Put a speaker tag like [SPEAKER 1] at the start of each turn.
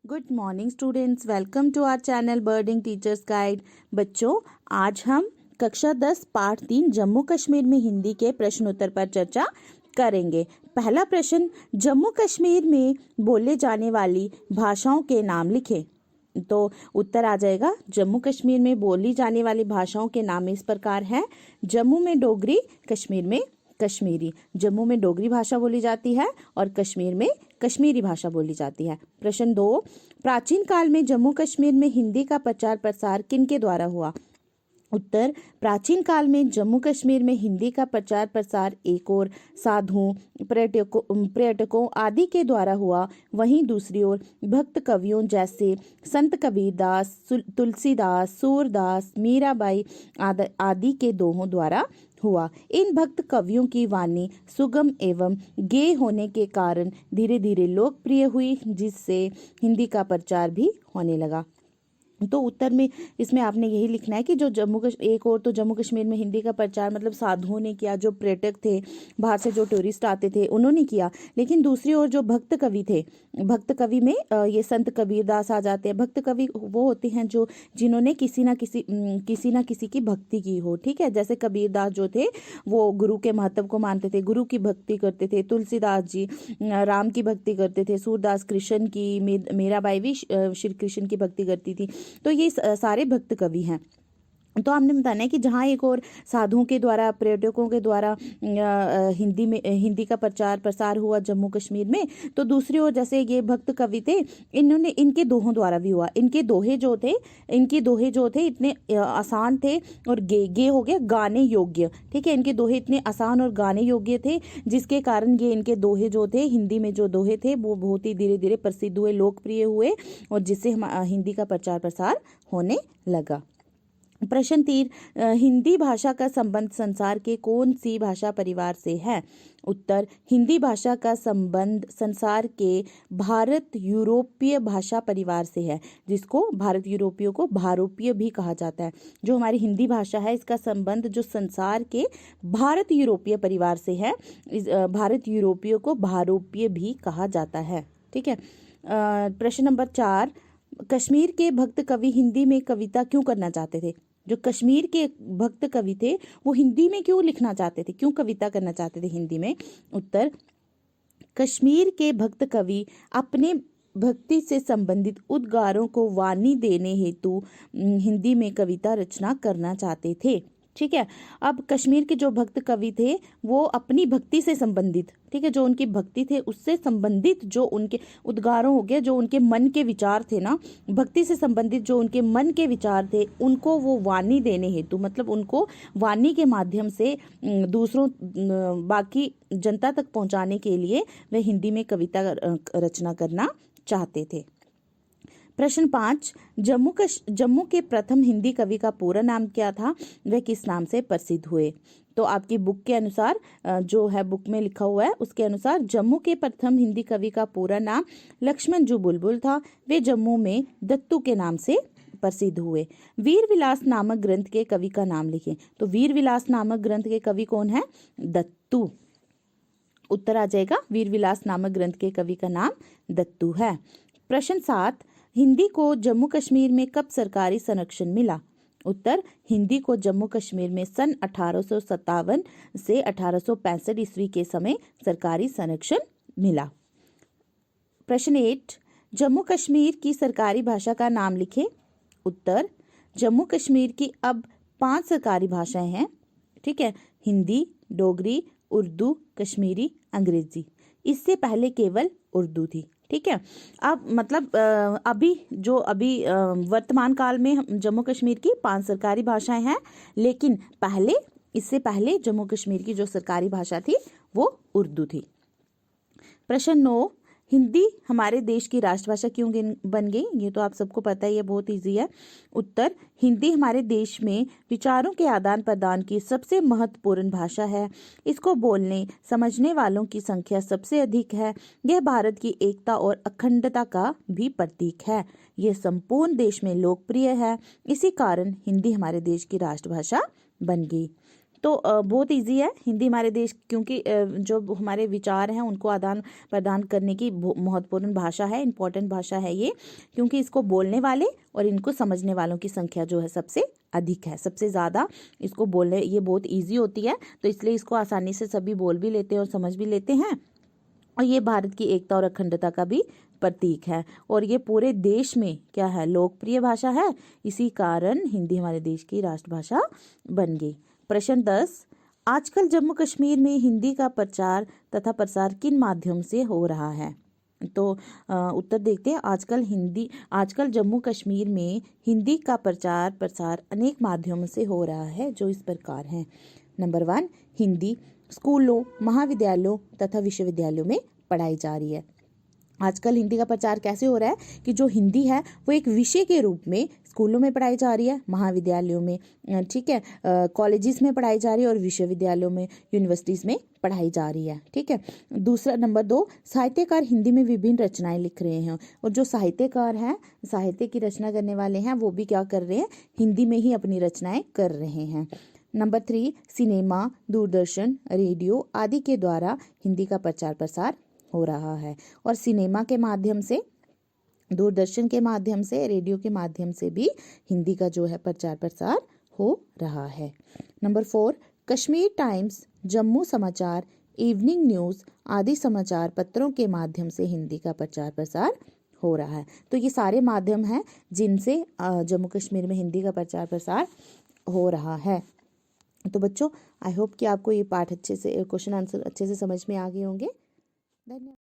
[SPEAKER 1] Good morning students, welcome to our channel birding teachers guide. बच्चों, आज हम कक्षा 10 पाठ 3 जम्मू कश्मीर में हिंदी के प्रश्न उत्तर पर चर्चा करेंगे। पहला प्रश्न, जम्मू कश्मीर में बोले जाने वाली भाषाओं के नाम लिखें। तो उत्तर आ जाएगा, जम्मू कश्मीर में बोली जाने वाली भाषाओं के नाम इस प्रकार हैं। जम्मू में डोगरी, कश्मीर में कश्मीरी। जम्मू में डोगरी भाषा बोली जाती है और कश्मीर में कश्मीरी भाषा बोली जाती है। प्रश्न 2, प्राचीन काल में जम्मू कश्मीर में हिंदी का प्रचार प्रसार किनके द्वारा हुआ। उत्तर, प्राचीन काल में जम्मू कश्मीर में हिंदी का प्रचार प्रसार एक ओर साधुओं, पर्यटकों आदि के द्वारा हुआ, वहीं दूसरी ओर भक्त कवियों जैसे संत कबीरदास, तुलसीदास, सूरदास, मीराबाई आदि के दोहों द्वारा हुआ। इन भक्त कवियों की वाणी सुगम एवं गेय होने के कारण धीरे धीरे लोकप्रिय हुई, जिससे हिंदी का प्रचार भी होने लगा। तो उत्तर में इसमें आपने यही लिखना है कि जो एक और तो जम्मू कश्मीर में हिंदी का प्रचार मतलब साधुओं ने किया, जो पर्यटक थे, बाहर से जो टूरिस्ट आते थे उन्होंने किया, लेकिन दूसरी ओर जो भक्त कवि थे, भक्त कवि में ये संत कबीरदास आ जाते हैं। भक्त कवि वो होते हैं जो जिन्होंने किसी ना किसी की भक्ति की हो। ठीक है, जैसे कबीरदास जो थे वो गुरु के महत्व को मानते थे, गुरु की भक्ति करते थे। तुलसीदास जी राम की भक्ति करते थे। सूरदास कृष्ण की, मीराबाई भी श्री कृष्ण की भक्ति करती थी। तो ये सारे भक्त कवि हैं। तो हमने बताना है कि जहाँ एक और साधुओं के द्वारा, पर्यटकों के द्वारा हिंदी का प्रचार प्रसार हुआ जम्मू कश्मीर में, तो दूसरी ओर जैसे ये भक्त कवि थे, इनके दोहों द्वारा भी हुआ। इनके दोहे जो थे इतने आसान थे और गे हो गया गाने योग्य। ठीक है, इनके दोहे इतने आसान और गाने योग्य थे, जिसके कारण ये इनके दोहे जो थे, हिंदी में जो दोहे थे, वो बहुत ही धीरे धीरे प्रसिद्ध हुए, लोकप्रिय हुए, और जिससे हिंदी का प्रचार प्रसार होने लगा। प्रश्न 3, हिंदी भाषा का संबंध संसार के कौन सी भाषा परिवार से है। उत्तर, हिंदी भाषा का संबंध संसार के भारत यूरोपीय भाषा परिवार से है, जिसको भारत यूरोपियों को भारोपीय भी कहा जाता है। जो हमारी हिंदी भाषा है, इसका संबंध जो संसार के भारत यूरोपीय परिवार से है, भारत यूरोपियों को भारोपीय भी कहा जाता है। ठीक है। प्रश्न नंबर 4, कश्मीर के भक्त कवि हिंदी में कविता क्यों करना चाहते थे। जो कश्मीर के भक्त कवि थे वो हिंदी में क्यों लिखना चाहते थे, क्यों कविता करना चाहते थे हिंदी में। उत्तर, कश्मीर के भक्त कवि अपने भक्ति से संबंधित उद्गारों को वाणी देने हेतु हिंदी में कविता रचना करना चाहते थे। ठीक है, अब कश्मीर के जो भक्त कवि थे वो अपनी भक्ति से संबंधित, ठीक है, जो उनकी भक्ति थे उससे संबंधित जो उनके उद्गारों हो गया, जो उनके मन के विचार थे ना, भक्ति से संबंधित जो उनके मन के विचार थे, उनको वो वाणी देने हेतु, मतलब उनको वाणी के माध्यम से दूसरों बाकी जनता तक पहुंचाने के लिए वे हिंदी में कविता रचना करना चाहते थे। प्रश्न 5, जम्मू के प्रथम हिंदी कवि का पूरा नाम क्या था, वह किस नाम से प्रसिद्ध हुए। तो आपकी बुक के अनुसार, जो है बुक में लिखा हुआ है उसके अनुसार, जम्मू के प्रथम हिंदी कवि का पूरा नाम लक्ष्मण जू बुलबुल था। वे जम्मू में दत्तू के नाम से प्रसिद्ध हुए। वीर विलास नामक ग्रंथ के कवि का नाम लिखें। तो वीर विलास नामक ग्रंथ के कवि कौन है, दत्तू। उत्तर आ जाएगा, वीर विलास नामक ग्रंथ के कवि का नाम दत्तू है। प्रश्न 7, हिंदी को जम्मू कश्मीर में कब सरकारी संरक्षण मिला। उत्तर, हिंदी को जम्मू कश्मीर में सन 1857 से 1865 ईस्वी के समय सरकारी संरक्षण मिला। प्रश्न 8, जम्मू कश्मीर की सरकारी भाषा का नाम लिखें। उत्तर, जम्मू कश्मीर की अब 5 सरकारी भाषाएं हैं। ठीक है, हिंदी, डोगरी, उर्दू, कश्मीरी, अंग्रेजी। इससे पहले केवल उर्दू थी। ठीक है, अब मतलब अभी वर्तमान काल में जम्मू कश्मीर की 5 सरकारी भाषाएं हैं, लेकिन इससे पहले जम्मू कश्मीर की जो सरकारी भाषा थी वो उर्दू थी। प्रश्न 9, हिंदी हमारे देश की राष्ट्रभाषा क्यों बन गई। ये तो आप सबको पता है, ये बहुत इजी है। उत्तर, हिंदी हमारे देश में विचारों के आदान प्रदान की सबसे महत्वपूर्ण भाषा है। इसको बोलने समझने वालों की संख्या सबसे अधिक है। यह भारत की एकता और अखंडता का भी प्रतीक है। यह संपूर्ण देश में लोकप्रिय है। इसी कारण हिंदी हमारे देश की राष्ट्रभाषा बन गई। तो बहुत इजी है हिंदी हमारे देश, क्योंकि जो हमारे विचार हैं उनको आदान प्रदान करने की महत्वपूर्ण भाषा है, इम्पोर्टेंट भाषा है ये, क्योंकि इसको बोलने वाले और इनको समझने वालों की संख्या जो है सबसे अधिक है, सबसे ज़्यादा इसको बोलने, ये बहुत इजी होती है, तो इसलिए इसको आसानी से सभी बोल भी लेते हैं और समझ भी लेते हैं। और ये भारत की एकता और अखंडता का भी प्रतीक है, और ये पूरे देश में क्या है, लोकप्रिय भाषा है। इसी कारण हिंदी हमारे देश की राष्ट्रभाषा बन गई। प्रश्न 10, आजकल जम्मू कश्मीर में हिंदी का प्रचार तथा प्रसार किन माध्यम से हो रहा है? तो उत्तर देखते हैं। आजकल जम्मू कश्मीर में हिंदी का प्रचार प्रसार अनेक माध्यमों से हो रहा है, जो इस प्रकार हैं। नंबर 1, हिंदी स्कूलों, महाविद्यालयों तथा विश्वविद्यालयों में पढ़ाई जा रही है। आजकल हिंदी का प्रचार कैसे हो रहा है कि जो हिंदी है वो एक विषय के रूप में स्कूलों में पढ़ाई जा रही है, महाविद्यालयों में, ठीक है, कॉलेजेस में पढ़ाई जा रही है, और विश्वविद्यालयों में, यूनिवर्सिटीज़ में पढ़ाई जा रही है, ठीक है। दूसरा, नंबर 2, साहित्यकार हिंदी में विभिन्न रचनाएं लिख रहे हैं, और जो साहित्यकार हैं, साहित्य की रचना करने वाले हैं, वो भी क्या कर रहे हैं, हिंदी में ही अपनी रचनाएं कर रहे हैं। नंबर 3, सिनेमा, दूरदर्शन, रेडियो आदि के द्वारा हिंदी का प्रचार प्रसार हो रहा है, और सिनेमा के माध्यम से, दूरदर्शन के माध्यम से, रेडियो के माध्यम से भी हिंदी का जो है प्रचार प्रसार हो रहा है। नंबर 4, कश्मीर टाइम्स, जम्मू समाचार, इवनिंग न्यूज़ आदि समाचार पत्रों के माध्यम से हिंदी का प्रचार प्रसार हो रहा है। तो ये सारे माध्यम हैं जिनसे जम्मू कश्मीर में हिंदी का प्रचार प्रसार हो रहा है। तो बच्चों, आई होप कि आपको ये पाठ अच्छे से, क्वेश्चन आंसर अच्छे से समझ में आ गए होंगे। धन्यवाद।